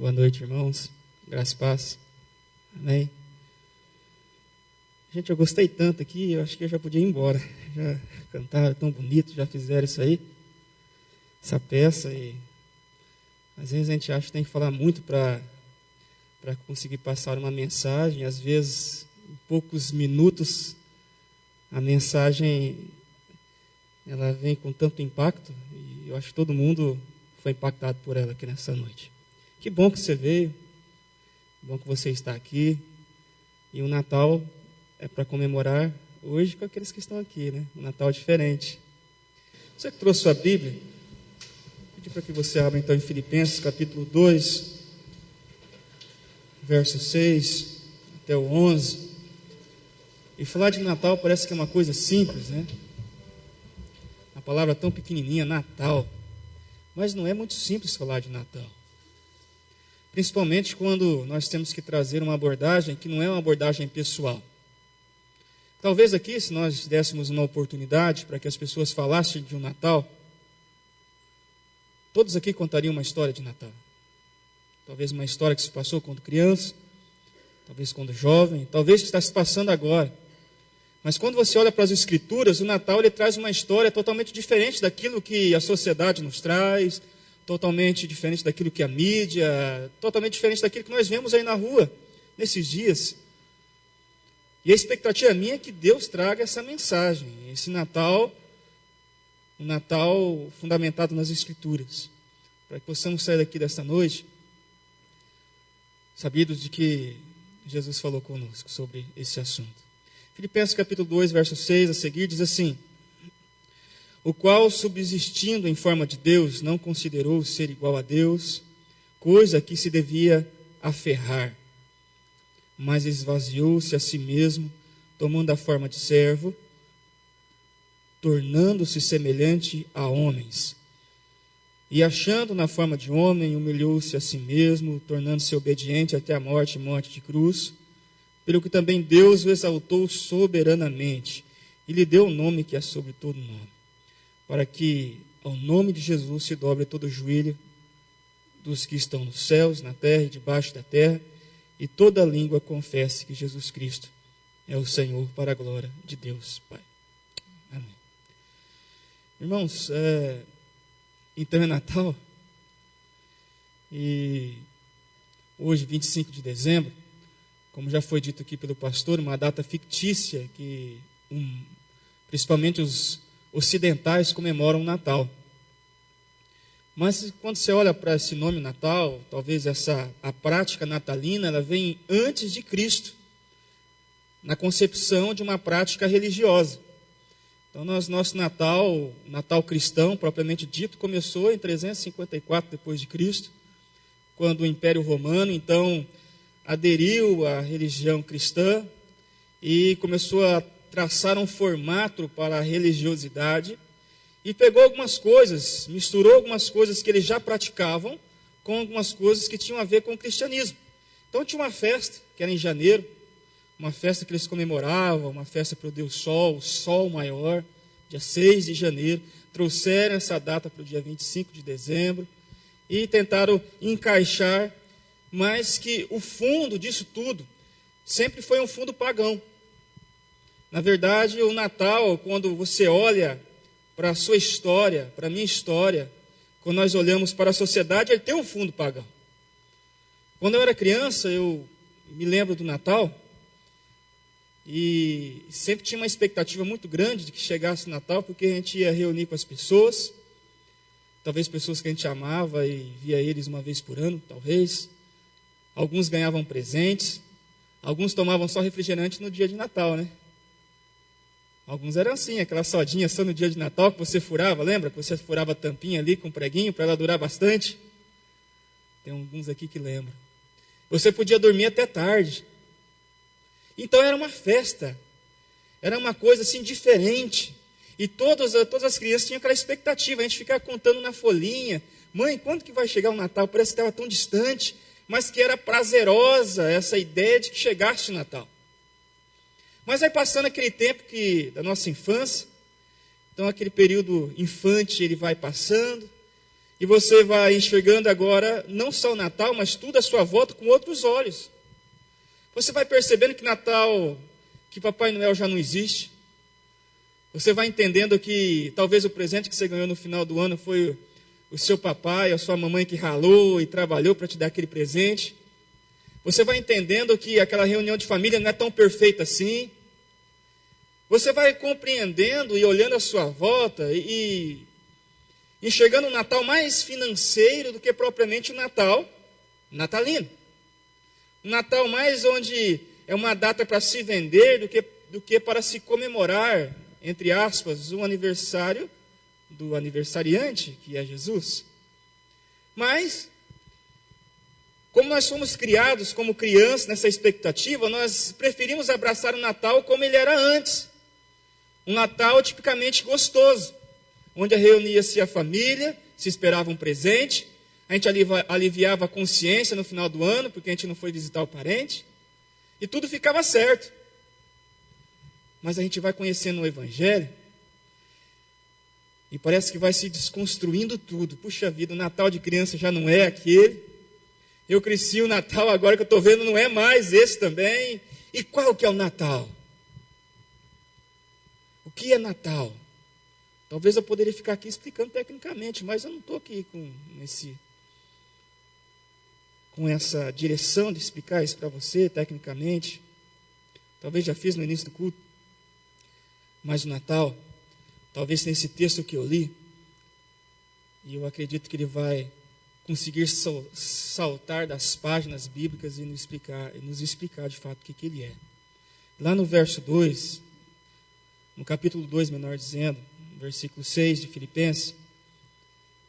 Boa noite, irmãos. Graça e paz. Amém. Gente, eu gostei tanto aqui, eu acho que eu já podia ir embora. Já cantaram tão bonito, já fizeram isso aí, essa peça. E às vezes a gente acha que tem que falar muito para conseguir passar uma mensagem. Às vezes, em poucos minutos, a mensagem ela vem com tanto impacto. E eu acho que todo mundo foi impactado por ela aqui nessa noite. Que bom que você veio, que bom que você está aqui. E o Natal é para comemorar hoje com aqueles que estão aqui, né? Um Natal diferente. Você que trouxe sua Bíblia, vou pedir para que você abra então em Filipenses capítulo 2, verso 6 até o 11. E falar de Natal parece que é uma coisa simples, né? Uma palavra tão pequenininha, Natal. Mas não é muito simples falar de Natal. Principalmente quando nós temos que trazer uma abordagem que não é uma abordagem pessoal. Talvez aqui, se nós dessemos uma oportunidade para que as pessoas falassem de um Natal, todos aqui contariam uma história de Natal. Talvez uma história que se passou quando criança, talvez quando jovem, talvez que está se passando agora. Mas quando você olha para as Escrituras, o Natal ele traz uma história totalmente diferente daquilo que a sociedade nos traz, totalmente diferente daquilo que a mídia, totalmente diferente daquilo que nós vemos aí na rua, nesses dias. E a expectativa minha é que Deus traga essa mensagem, esse Natal, um Natal fundamentado nas Escrituras, para que possamos sair daqui desta noite, sabidos de que Jesus falou conosco sobre esse assunto. Filipenses capítulo 2, verso 6 a seguir, diz assim: o qual, subsistindo em forma de Deus, não considerou ser igual a Deus, coisa que se devia aferrar, mas esvaziou-se a si mesmo, tomando a forma de servo, tornando-se semelhante a homens. E achando na forma de homem, humilhou-se a si mesmo, tornando-se obediente até a morte e morte de cruz, pelo que também Deus o exaltou soberanamente, e lhe deu o nome que é sobre todo nome, para que ao nome de Jesus se dobre todo o joelho dos que estão nos céus, na terra e debaixo da terra, e toda língua confesse que Jesus Cristo é o Senhor, para a glória de Deus Pai. Amém. Irmãos, então é Natal, e hoje, 25 de dezembro, como já foi dito aqui pelo pastor, uma data fictícia que principalmente os ocidentais comemoram o Natal. Mas quando você olha para esse nome Natal, talvez a prática natalina, ela vem antes de Cristo, na concepção de uma prática religiosa. Então, nosso Natal cristão, propriamente dito, começou em 354 depois de Cristo, quando o Império Romano, então, aderiu à religião cristã e começou a traçar um formato para a religiosidade e pegou algumas coisas, misturou algumas coisas que eles já praticavam com algumas coisas que tinham a ver com o cristianismo. Então tinha uma festa, que era em janeiro, uma festa que eles comemoravam, uma festa para o Deus Sol, o Sol maior, dia 6 de janeiro, trouxeram essa data para o dia 25 de dezembro e tentaram encaixar, mas que o fundo disso tudo sempre foi um fundo pagão. Na verdade, o Natal, quando você olha para a sua história, para a minha história, quando nós olhamos para a sociedade, ele tem um fundo pagão. Quando eu era criança, eu me lembro do Natal e sempre tinha uma expectativa muito grande de que chegasse o Natal, porque a gente ia reunir com as pessoas, talvez pessoas que a gente amava e via eles uma vez por ano, talvez. Alguns ganhavam presentes, alguns tomavam só refrigerante no dia de Natal, né? Alguns eram assim, aquela sodinha só no dia de Natal que você furava, lembra? Que você furava a tampinha ali com um preguinho para ela durar bastante. Tem alguns aqui que lembram. Você podia dormir até tarde. Então era uma festa, era uma coisa assim diferente. E todas as crianças tinham aquela expectativa, a gente ficava contando na folhinha. Mãe, quando que vai chegar o Natal? Parece que estava tão distante, mas que era prazerosa essa ideia de que chegasse o Natal. Mas vai passando aquele tempo da nossa infância, então aquele período infante ele vai passando, E você vai enxergando agora não só o Natal, mas tudo à sua volta com outros olhos. Você vai percebendo que Natal, que Papai Noel já não existe. Você vai entendendo que talvez o presente que você ganhou no final do ano foi o seu papai, a sua mamãe que ralou e trabalhou para te dar aquele presente. Você vai entendendo que aquela reunião de família não é tão perfeita assim. Você vai compreendendo e olhando à sua volta e enxergando o Natal mais financeiro do que propriamente o Natal natalino. Um Natal mais onde é uma data para se vender do que para se comemorar, entre aspas, o aniversário do aniversariante, que é Jesus. Mas, como nós fomos criados como crianças nessa expectativa, nós preferimos abraçar o Natal como ele era antes. Um Natal tipicamente gostoso, onde reunia-se a família, se esperava um presente, a gente aliviava a consciência no final do ano, porque a gente não foi visitar o parente, e tudo ficava certo. Mas a gente vai conhecendo o Evangelho, e parece que vai se desconstruindo tudo. Puxa vida, o Natal de criança já não é aquele. Eu cresci, o Natal agora que eu estou vendo não é mais esse também. E qual que é o Natal? O que é Natal? Talvez eu poderia ficar aqui explicando tecnicamente, mas eu não estou aqui com essa direção de explicar isso para você tecnicamente. Talvez já fiz no início do culto. Mas o Natal, talvez nesse texto que eu li, e eu acredito que ele vai conseguir saltar das páginas bíblicas e nos explicar de fato o que ele é. Lá no verso 2, no capítulo 2, melhor dizendo, no versículo 6 de Filipenses,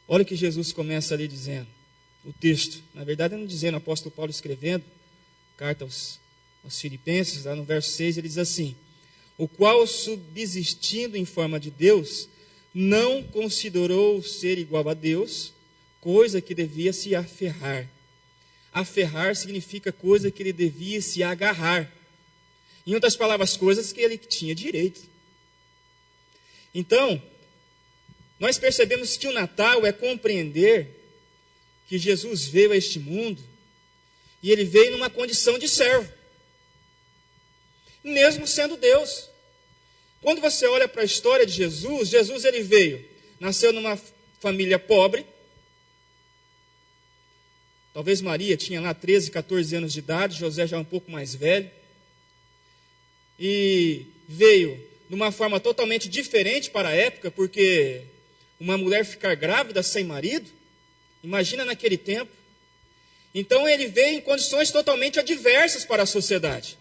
olha o que Jesus começa ali dizendo, o texto, na verdade não dizendo, o apóstolo Paulo escrevendo, carta aos Filipenses, lá no verso 6, ele diz assim: o qual, subsistindo em forma de Deus, não considerou ser igual a Deus, coisa que devia se aferrar. Aferrar significa coisa que ele devia se agarrar. Em outras palavras, coisas que ele tinha direito. Então, nós percebemos que o Natal é compreender que Jesus veio a este mundo e ele veio numa condição de servo, mesmo sendo Deus. Quando você olha para a história de Jesus, ele veio, nasceu numa família pobre. Talvez Maria tinha lá 13, 14 anos de idade, José já um pouco mais velho. E veio de uma forma totalmente diferente para a época, porque uma mulher ficar grávida sem marido, imagina naquele tempo. Então ele veio em condições totalmente adversas para a sociedade.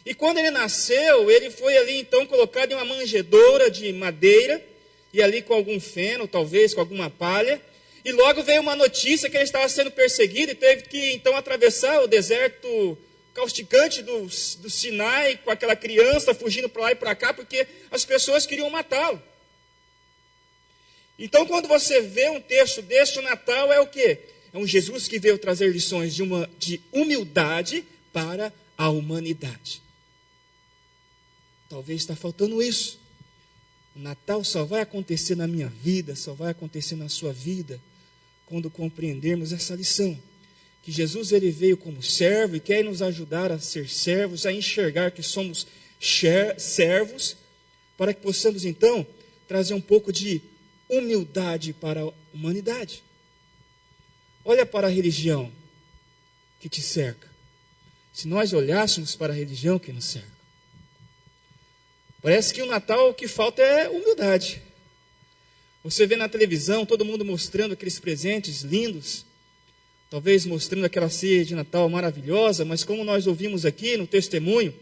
E quando ele nasceu, ele foi ali então colocado em uma manjedoura de madeira, e ali com algum feno, talvez com alguma palha, e logo veio uma notícia que ele estava sendo perseguido, e teve que então atravessar o deserto causticante do Sinai, com aquela criança fugindo para lá e para cá, porque as pessoas queriam matá-lo. Então quando você vê um texto deste, o Natal é o quê? É um Jesus que veio trazer lições de humildade para a humanidade. Talvez está faltando isso. O Natal só vai acontecer na minha vida, só vai acontecer na sua vida, quando compreendermos essa lição. Que Jesus ele veio como servo e quer nos ajudar a ser servos, a enxergar que somos servos, para que possamos então trazer um pouco de humildade para a humanidade. Olha para a religião que te cerca. Se nós olhássemos para a religião que nos cerca, parece que o Natal o que falta é humildade. Você vê na televisão todo mundo mostrando aqueles presentes lindos, talvez mostrando aquela ceia de Natal maravilhosa, mas como nós ouvimos aqui no testemunho,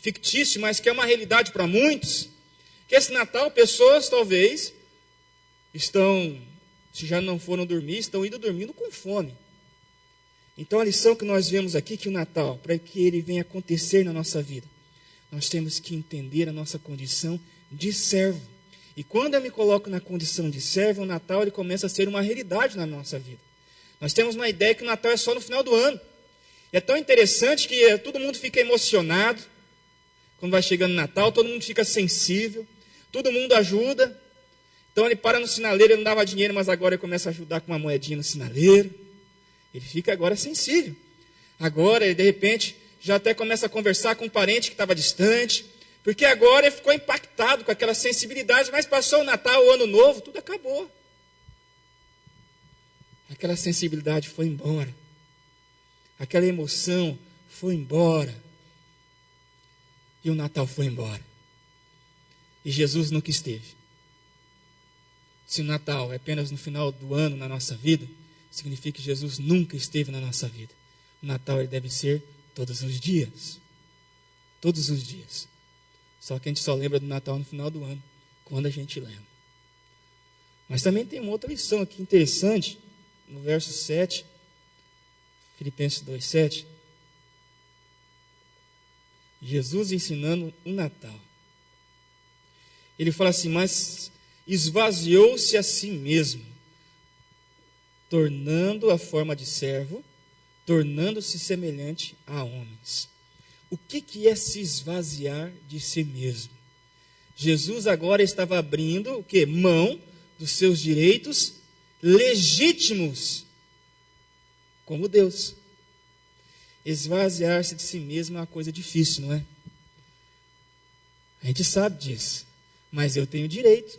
fictício, mas que é uma realidade para muitos, que esse Natal pessoas talvez estão, se já não foram dormir, estão indo dormindo com fome. Então a lição que nós vemos aqui, que o Natal, para que ele venha acontecer na nossa vida, nós temos que entender a nossa condição de servo. E quando eu me coloco na condição de servo, o Natal ele começa a ser uma realidade na nossa vida. Nós temos uma ideia que o Natal é só no final do ano. E é tão interessante que todo mundo fica emocionado. Quando vai chegando o Natal, todo mundo fica sensível. Todo mundo ajuda. Então ele para no sinaleiro, ele não dava dinheiro, mas agora ele começa a ajudar com uma moedinha no sinaleiro. Ele fica agora sensível. Agora ele de repente já até começa a conversar com um parente que estava distante, porque agora ele ficou impactado com aquela sensibilidade, mas passou o Natal, o Ano Novo, tudo acabou. Aquela sensibilidade foi embora. Aquela emoção foi embora. E o Natal foi embora. E Jesus nunca esteve. Se o Natal é apenas no final do ano na nossa vida, significa que Jesus nunca esteve na nossa vida. O Natal ele deve ser todos os dias. Todos os dias. Só que a gente só lembra do Natal no final do ano, quando a gente lembra. Mas também tem uma outra lição aqui interessante, no verso 7, Filipenses 2,7. Jesus ensinando o Natal. Ele fala assim, mas esvaziou-se a si mesmo, tornando a forma de servo, tornando-se semelhante a homens. O que é se esvaziar de si mesmo? Jesus agora estava abrindo o quê? Mão dos seus direitos legítimos como Deus. Esvaziar-se de si mesmo é uma coisa difícil, não é? A gente sabe disso, mas eu tenho direito.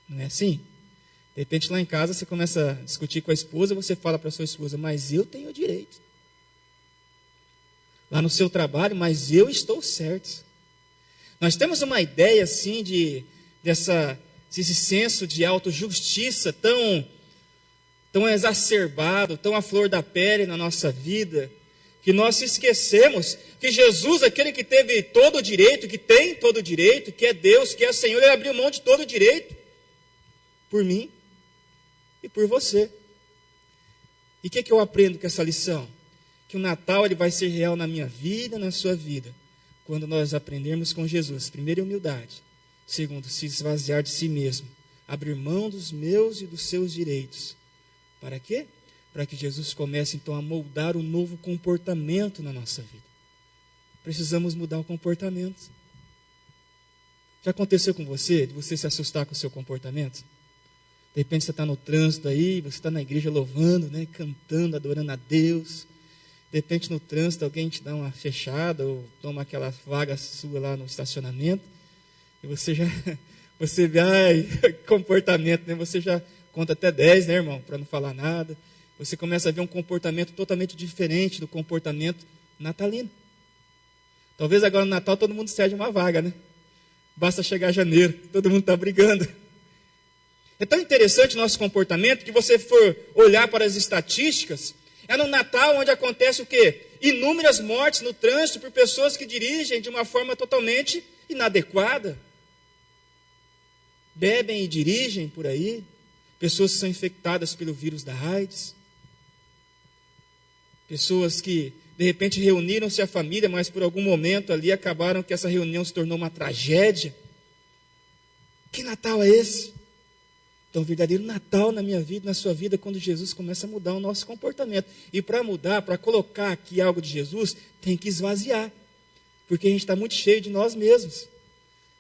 Não é assim? De repente lá em casa você começa a discutir com a esposa, você fala para a sua esposa, mas eu tenho direito. Lá no seu trabalho, mas eu estou certo. Nós temos uma ideia assim desse senso de autojustiça tão exacerbado, tão à flor da pele na nossa vida, que nós esquecemos que Jesus, aquele que teve todo o direito, que tem todo o direito, que é Deus, que é Senhor, ele abriu mão de todo o direito por mim e por você. E o que eu aprendo com essa lição? Que o Natal ele vai ser real na minha vida, na sua vida, quando nós aprendermos com Jesus. Primeiro, humildade. Segundo, se esvaziar de si mesmo. Abrir mão dos meus e dos seus direitos. Para quê? Para que Jesus comece então a moldar um novo comportamento na nossa vida. Precisamos mudar o comportamento. Já aconteceu com você, de você se assustar com o seu comportamento? De repente você está no trânsito aí, você está na igreja louvando, né, cantando, adorando a Deus. De repente no trânsito alguém te dá uma fechada ou toma aquela vaga sua lá no estacionamento. E você vê, comportamento, né? Você já conta até 10, né, irmão, para não falar nada. Você começa a ver um comportamento totalmente diferente do comportamento natalino. Talvez agora no Natal todo mundo cede uma vaga, né? Basta chegar janeiro, todo mundo está brigando. É tão interessante o nosso comportamento que você for olhar para as estatísticas, é no Natal onde acontece o quê? Inúmeras mortes no trânsito por pessoas que dirigem de uma forma totalmente inadequada. Bebem e dirigem por aí. Pessoas que são infectadas pelo vírus da AIDS. Pessoas que, de repente, reuniram-se a família, mas por algum momento ali acabaram que essa reunião se tornou uma tragédia. Que Natal é esse? Então, o verdadeiro Natal na minha vida, na sua vida, quando Jesus começa a mudar o nosso comportamento. E para mudar, para colocar aqui algo de Jesus, tem que esvaziar. Porque a gente está muito cheio de nós mesmos.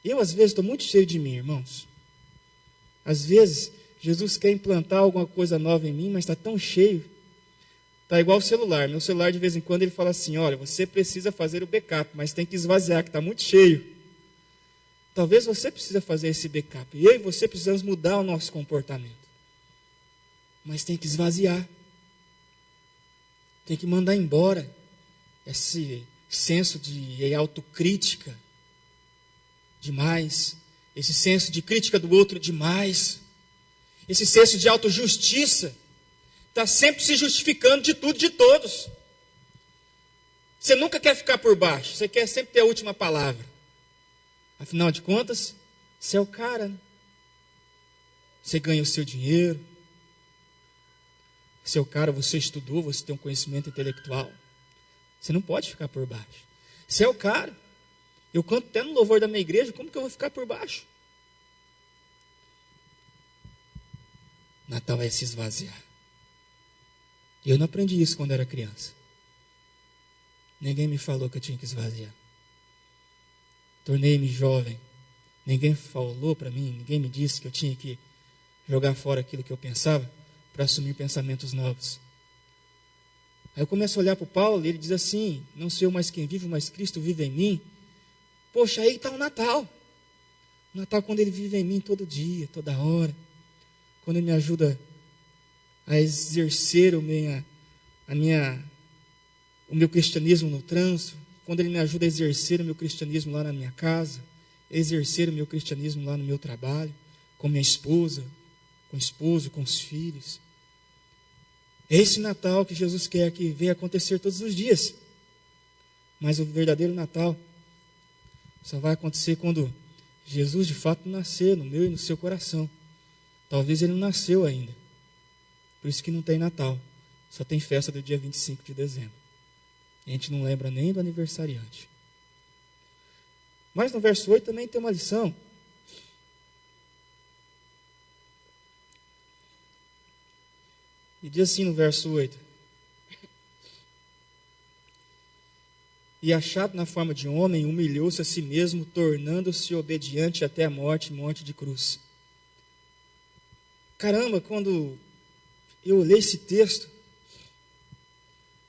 Eu, às vezes, estou muito cheio de mim, irmãos. Às vezes, Jesus quer implantar alguma coisa nova em mim, mas está tão cheio. Está igual o celular. Meu celular, de vez em quando, ele fala assim, olha, você precisa fazer o backup, mas tem que esvaziar, que está muito cheio. Talvez você precise fazer esse backup. E eu e você precisamos mudar o nosso comportamento. Mas tem que esvaziar. Tem que mandar embora esse senso de autocrítica demais. Esse senso de crítica do outro demais. Esse senso de autojustiça. Está sempre se justificando de tudo e de todos. Você nunca quer ficar por baixo. Você quer sempre ter a última palavra. Afinal de contas, você é o cara. Né? Você ganha o seu dinheiro. Você é o cara, você estudou, você tem um conhecimento intelectual. Você não pode ficar por baixo. Você é o cara. Eu canto até no louvor da minha igreja, como que eu vou ficar por baixo? Natal é se esvaziar. E eu não aprendi isso quando era criança. Ninguém me falou que eu tinha que esvaziar. Tornei-me jovem Ninguém falou para mim, ninguém me disse que eu tinha que jogar fora aquilo que eu pensava para assumir pensamentos novos. Aí eu começo a olhar para o Paulo e ele diz assim: não sou eu mais quem vive, mas Cristo vive em mim. Poxa, aí está o Natal. O Natal quando ele vive em mim todo dia, toda hora. Quando ele me ajuda a exercer o meu cristianismo no trânsito. Quando ele me ajuda a exercer o meu cristianismo lá na minha casa. Exercer o meu cristianismo lá no meu trabalho. Com minha esposa, com o esposo, com os filhos. É esse Natal que Jesus quer que venha acontecer todos os dias. Mas o verdadeiro Natal só vai acontecer quando Jesus de fato nascer no meu e no seu coração. Talvez ele não nasceu ainda. Por isso que não tem Natal. Só tem festa do dia 25 de dezembro. E a gente não lembra nem do aniversariante. Mas no verso 8 também tem uma lição. E diz assim no verso 8: e achado na forma de homem, humilhou-se a si mesmo, tornando-se obediente até a morte, morte de cruz. Caramba, quando eu olhei esse texto,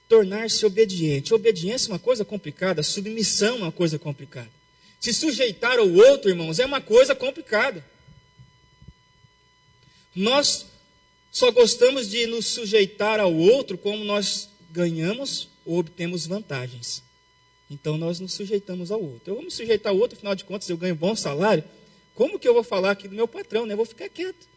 tornar-se obediente. Obediência é uma coisa complicada, submissão é uma coisa complicada. Se sujeitar ao outro, irmãos, é uma coisa complicada. Nós só gostamos de nos sujeitar ao outro como nós ganhamos ou obtemos vantagens. Então nós nos sujeitamos ao outro. Eu vou me sujeitar ao outro, afinal de contas eu ganho bom salário. Como que eu vou falar aqui do meu patrão, né? Eu vou ficar quieto.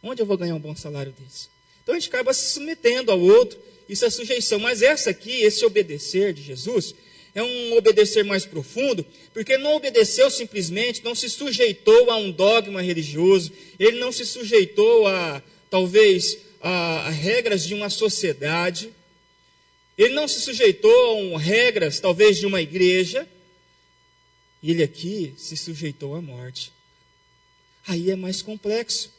Onde eu vou ganhar um bom salário desse? Então a gente acaba se submetendo ao outro, isso é sujeição. Mas esse obedecer de Jesus, é um obedecer mais profundo, porque não obedeceu simplesmente, não se sujeitou a um dogma religioso, ele não se sujeitou talvez a regras de uma sociedade, ele não se sujeitou a regras talvez de uma igreja, ele aqui se sujeitou à morte. Aí é mais complexo.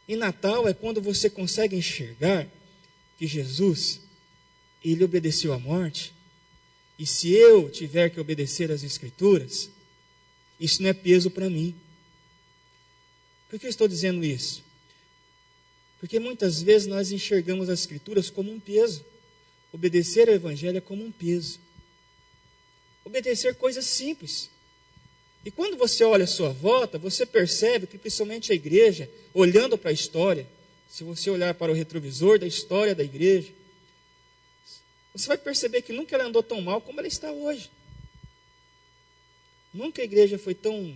E Natal é quando você consegue enxergar que Jesus, ele obedeceu à morte, e se eu tiver que obedecer às Escrituras, isso não é peso para mim. Por que eu estou dizendo isso? Porque muitas vezes nós enxergamos as Escrituras como um peso. Obedecer ao Evangelho é como um peso. Obedecer coisas simples. E quando você olha à sua volta, você percebe que principalmente a igreja, olhando para a história, se você olhar para o retrovisor da história da igreja, você vai perceber que nunca ela andou tão mal como ela está hoje. Nunca a igreja foi tão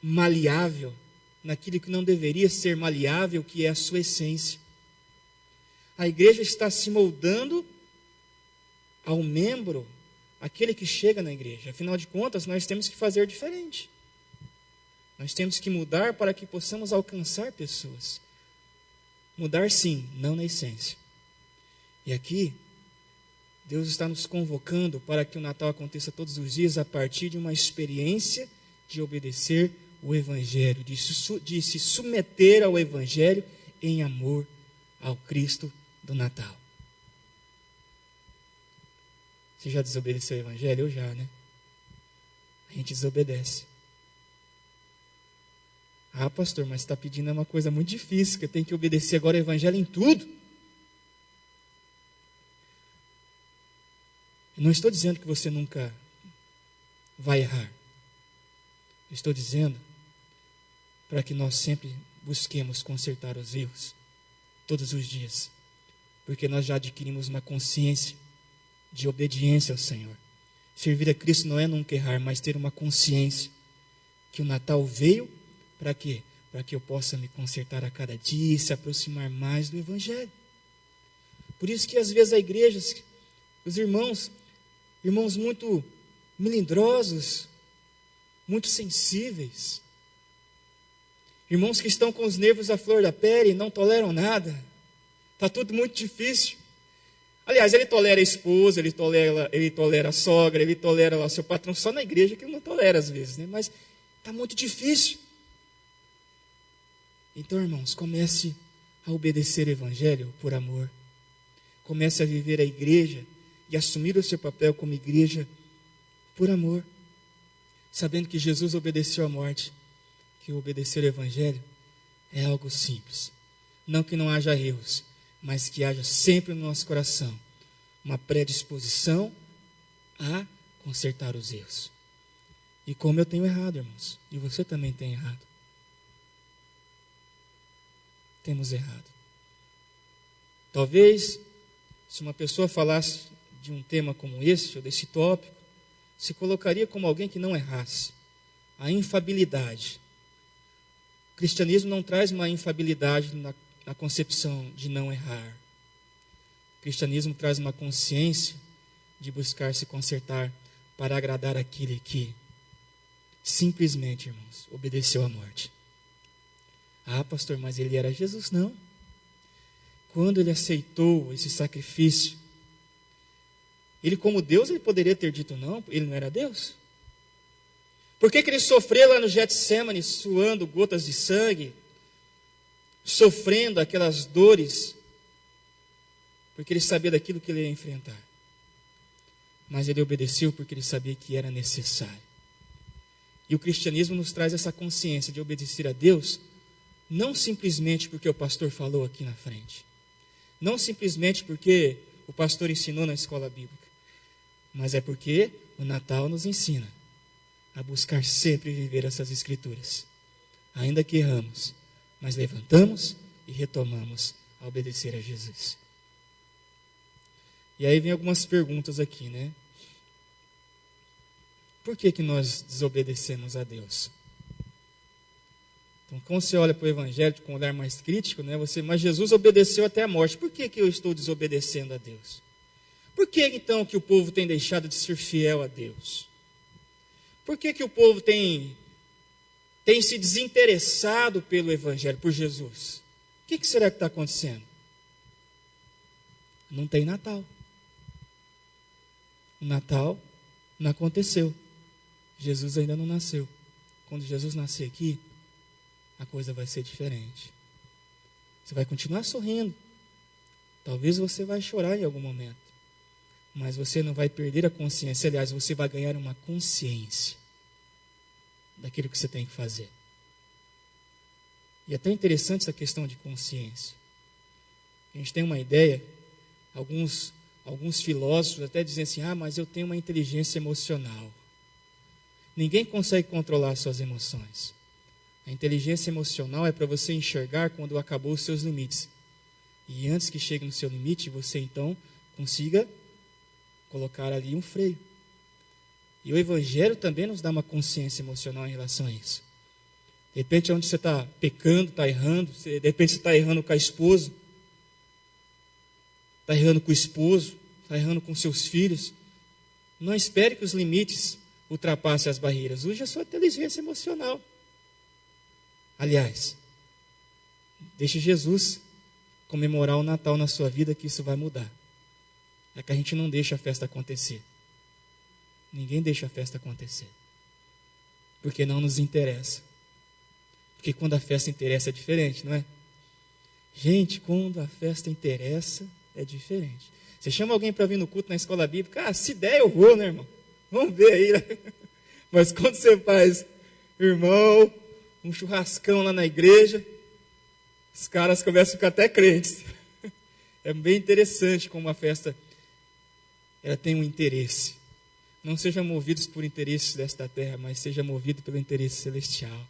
maleável naquilo que não deveria ser maleável, que é a sua essência. A igreja está se moldando ao membro, aquele que chega na igreja. Afinal de contas, nós temos que fazer diferente. Nós temos que mudar para que possamos alcançar pessoas. Mudar sim, não na essência. E aqui, Deus está nos convocando para que o Natal aconteça todos os dias a partir de uma experiência de obedecer o Evangelho, de se submeter ao Evangelho em amor ao Cristo do Natal. Você já desobedeceu o Evangelho? Eu já, né? A gente desobedece. Ah, pastor, mas está pedindo uma coisa muito difícil, que eu tenho que obedecer agora o Evangelho em tudo. Eu não estou dizendo que você nunca vai errar. Eu estou dizendo para que nós sempre busquemos consertar os erros, todos os dias. Porque nós já adquirimos uma consciência de obediência ao Senhor. Servir a Cristo não é nunca errar, mas ter uma consciência que o Natal veio para quê? Para que eu possa me consertar a cada dia e se aproximar mais do Evangelho. Por isso que às vezes a igreja, os irmãos muito melindrosos, muito sensíveis, irmãos que estão com os nervos à flor da pele e não toleram nada, está tudo muito difícil. Aliás, ele tolera a esposa, ele tolera a sogra, ele tolera lá seu patrão, só na igreja que ele não tolera às vezes, né? Mas está muito difícil. Então, irmãos, comece a obedecer o Evangelho por amor. Comece a viver a igreja e assumir o seu papel como igreja por amor. sabendo que Jesus obedeceu à morte, que obedecer ao Evangelho é algo simples. Não que não haja erros, mas que haja sempre no nosso coração uma predisposição a consertar os erros. E como eu tenho errado, irmãos, e você também tem errado. Temos errado. Talvez, se uma pessoa falasse de um tema como esse, ou desse tópico, se colocaria como alguém que não errasse. A infabilidade. O cristianismo não traz uma infabilidade na concepção de não errar. O cristianismo traz uma consciência de buscar se consertar para agradar aquele que simplesmente, irmãos, obedeceu à morte. Ah, pastor, mas ele era Jesus? Não. Quando ele aceitou esse sacrifício, ele como Deus, ele poderia ter dito não, ele não era Deus? Por que ele sofreu lá no Getsemane, suando gotas de sangue, sofrendo aquelas dores? Porque ele sabia daquilo que ele ia enfrentar. Mas ele obedeceu porque ele sabia que era necessário. E o cristianismo nos traz essa consciência de obedecer a Deus, não simplesmente porque o pastor falou aqui na frente, não simplesmente porque o pastor ensinou na escola bíblica, mas é porque o Natal nos ensina a buscar sempre viver essas escrituras. Ainda que erramos, mas levantamos e retomamos a obedecer a Jesus. E aí vem algumas perguntas aqui, né? Por que nós desobedecemos a Deus? Então, quando você olha para o Evangelho com um olhar mais crítico, né, mas Jesus obedeceu até a morte. Por que eu estou desobedecendo a Deus? Por que então que o povo tem deixado de ser fiel a Deus? Por que o povo tem se desinteressado pelo Evangelho, por Jesus? O que será que está acontecendo? Não tem Natal. O Natal não aconteceu. Jesus ainda não nasceu. Quando Jesus nascer aqui, a coisa vai ser diferente. Você vai continuar sorrindo. Talvez você vai chorar em algum momento. Mas você não vai perder a consciência. Aliás, você vai ganhar uma consciência daquilo que você tem que fazer. E é até interessante essa questão de consciência. A gente tem uma ideia, alguns filósofos até dizem assim, mas eu tenho uma inteligência emocional. Ninguém consegue controlar suas emoções. A inteligência emocional é para você enxergar quando acabou os seus limites. E antes que chegue no seu limite, você então consiga colocar ali um freio. E o Evangelho também nos dá uma consciência emocional em relação a isso. De repente, onde você está pecando, está errando, de repente você está errando com a esposa, está errando com o esposo, está errando com seus filhos. Não espere que os limites ultrapassem as barreiras. Use a sua inteligência emocional. Aliás, deixe Jesus comemorar o Natal na sua vida, que isso vai mudar. É que a gente não deixa a festa acontecer. Ninguém deixa a festa acontecer. Porque não nos interessa. Porque quando a festa interessa é diferente, não é? Gente, quando a festa interessa é diferente. Você chama alguém para vir no culto na escola bíblica, se der eu vou, né, irmão? Vamos ver aí, né? Mas quando você faz, irmão, um churrascão lá na igreja, os caras começam a ficar até crentes. É bem interessante como a festa ela tem um interesse. Não sejam movidos por interesses desta terra, mas seja movido pelo interesse celestial.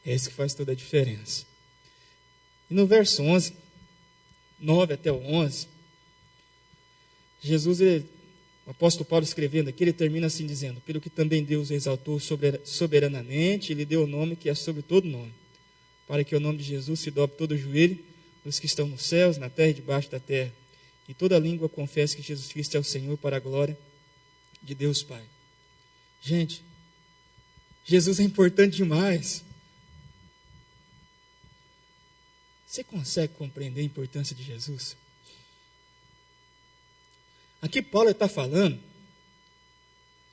É isso que faz toda a diferença. E no verso 11, 9 até o 11, Jesus, o apóstolo Paulo escrevendo aqui, ele termina assim dizendo, pelo que também Deus o exaltou soberanamente, e lhe deu o nome que é sobre todo nome, para que o nome de Jesus se dobre todo o joelho dos que estão nos céus, na terra e debaixo da terra, e toda língua confesse que Jesus Cristo é o Senhor, para a glória de Deus Pai. Gente, Jesus é importante demais. Você consegue compreender a importância de Jesus? Aqui Paulo está falando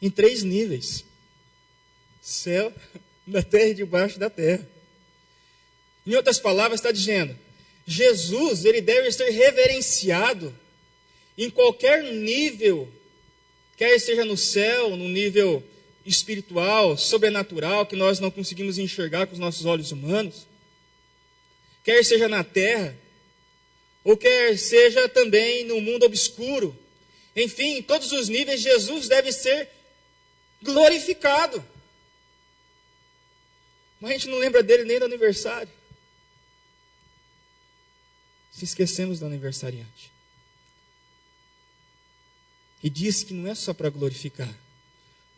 em 3 níveis: céu, na terra e debaixo da terra. Em outras palavras, está dizendo, Jesus, ele deve ser reverenciado em qualquer nível, quer seja no céu, no nível espiritual, sobrenatural, que nós não conseguimos enxergar com os nossos olhos humanos, quer seja na terra, ou quer seja também no mundo obscuro, enfim, em todos os níveis, Jesus deve ser glorificado. Mas a gente não lembra dele nem do aniversário. Se esquecemos do aniversariante. E diz que não é só para glorificar.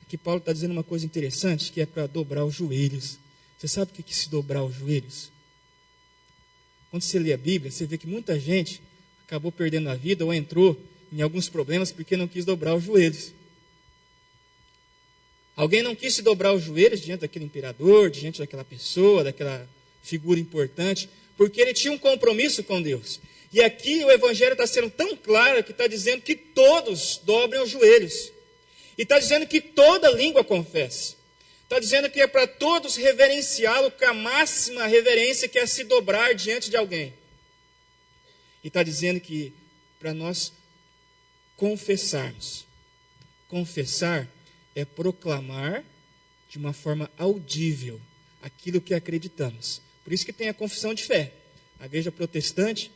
Aqui Paulo está dizendo uma coisa interessante, que é para dobrar os joelhos. Você sabe o que é se dobrar os joelhos? Quando você lê a Bíblia, você vê que muita gente acabou perdendo a vida ou entrou em alguns problemas porque não quis dobrar os joelhos. Alguém não quis se dobrar os joelhos diante daquele imperador, diante daquela pessoa, daquela figura importante, porque ele tinha um compromisso com Deus. E aqui o Evangelho está sendo tão claro que está dizendo que todos dobrem os joelhos. E está dizendo que toda língua confesse. Está dizendo que é para todos reverenciá-lo com a máxima reverência, que é se dobrar diante de alguém. E está dizendo que para nós confessarmos. Confessar é proclamar de uma forma audível aquilo que acreditamos. Por isso que tem a confissão de fé. A igreja protestante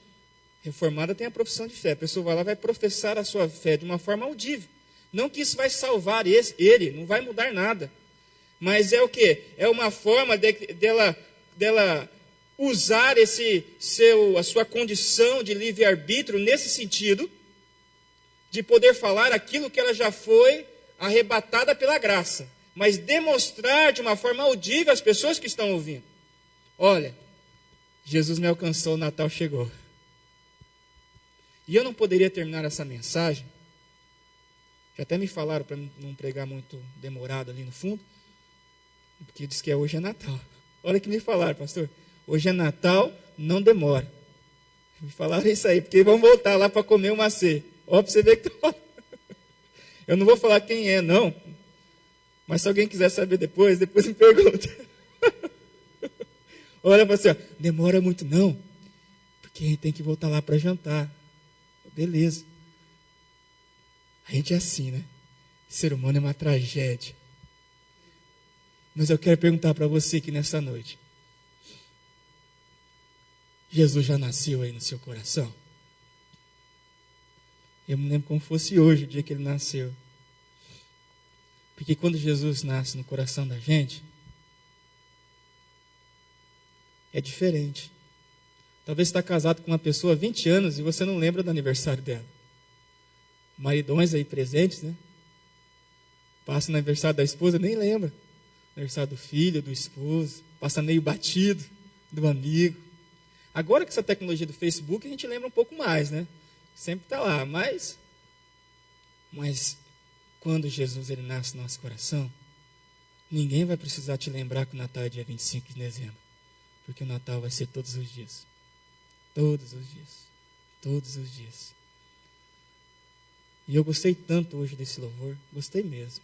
reformada tem a profissão de fé. A pessoa vai lá e vai professar a sua fé de uma forma audível. Não que isso vai salvar ele, não vai mudar nada. Mas é o quê? É uma forma dela usar a sua condição de livre-arbítrio nesse sentido, de poder falar aquilo que ela já foi arrebatada pela graça, mas demonstrar de uma forma audível às pessoas que estão ouvindo. Olha, Jesus me alcançou, o Natal chegou. E eu não poderia terminar essa mensagem, já até me falaram para não pregar muito demorado ali no fundo, porque diz que hoje é Natal. Olha que me falaram, pastor, hoje é Natal, não demora. Me falaram isso aí, porque vão voltar lá para comer uma ceia. Ó, para você ver que eu não vou falar quem é, não. Mas se alguém quiser saber depois me pergunta. Olha para você, ó, demora muito não, porque a gente tem que voltar lá para jantar. Beleza. A gente é assim, né? Ser humano é uma tragédia. Mas eu quero perguntar para você aqui nessa noite. Jesus já nasceu aí no seu coração? Eu me lembro como fosse hoje, o dia que ele nasceu. Porque quando Jesus nasce no coração da gente, é diferente. Talvez você está casado com uma pessoa há 20 anos e você não lembra do aniversário dela. Maridões aí presentes, né? Passa no aniversário da esposa, nem lembra. Aniversário do filho, do esposo. Passa meio batido, do amigo. Agora com essa tecnologia do Facebook, a gente lembra um pouco mais, né? Sempre está lá, mas quando Jesus ele nasce no nosso coração, ninguém vai precisar te lembrar que o Natal é dia 25 de dezembro. Porque o Natal vai ser todos os dias. Todos os dias. Todos os dias. E eu gostei tanto hoje desse louvor, gostei mesmo.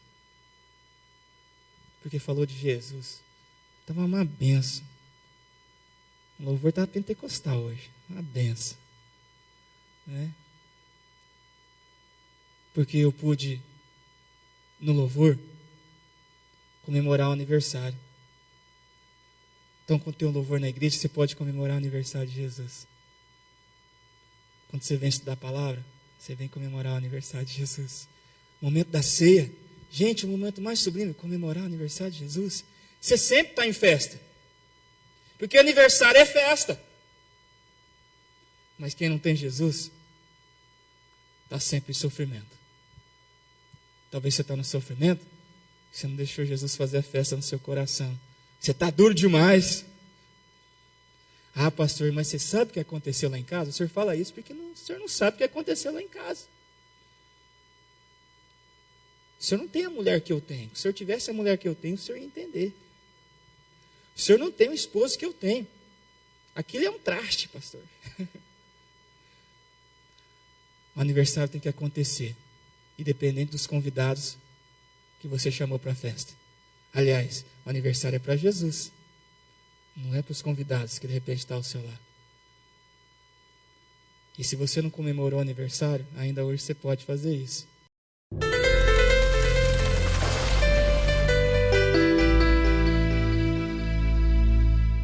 Porque falou de Jesus. Estava uma benção. O louvor estava pentecostal hoje. Uma benção. Né? Porque eu pude, no louvor, comemorar o aniversário. Então, quando tem um louvor na igreja, você pode comemorar o aniversário de Jesus. Quando você vem estudar a palavra, você vem comemorar o aniversário de Jesus. O momento da ceia, gente, o momento mais sublime, comemorar o aniversário de Jesus. Você sempre está em festa. Porque aniversário é festa. Mas quem não tem Jesus, está sempre em sofrimento. Talvez você está no sofrimento, você não deixou Jesus fazer a festa no seu coração. Você está duro demais. Ah, pastor, mas você sabe o que aconteceu lá em casa? O senhor fala isso porque o senhor não sabe o que aconteceu lá em casa. O senhor não tem a mulher que eu tenho. Se o senhor tivesse a mulher que eu tenho, o senhor ia entender. O senhor não tem o esposo que eu tenho. Aquilo é um traste, pastor. O aniversário tem que acontecer. Independente dos convidados que você chamou para a festa. Aliás, o aniversário é para Jesus. Não é para os convidados que de repente estão ao seu lado. E se você não comemorou o aniversário, ainda hoje você pode fazer isso.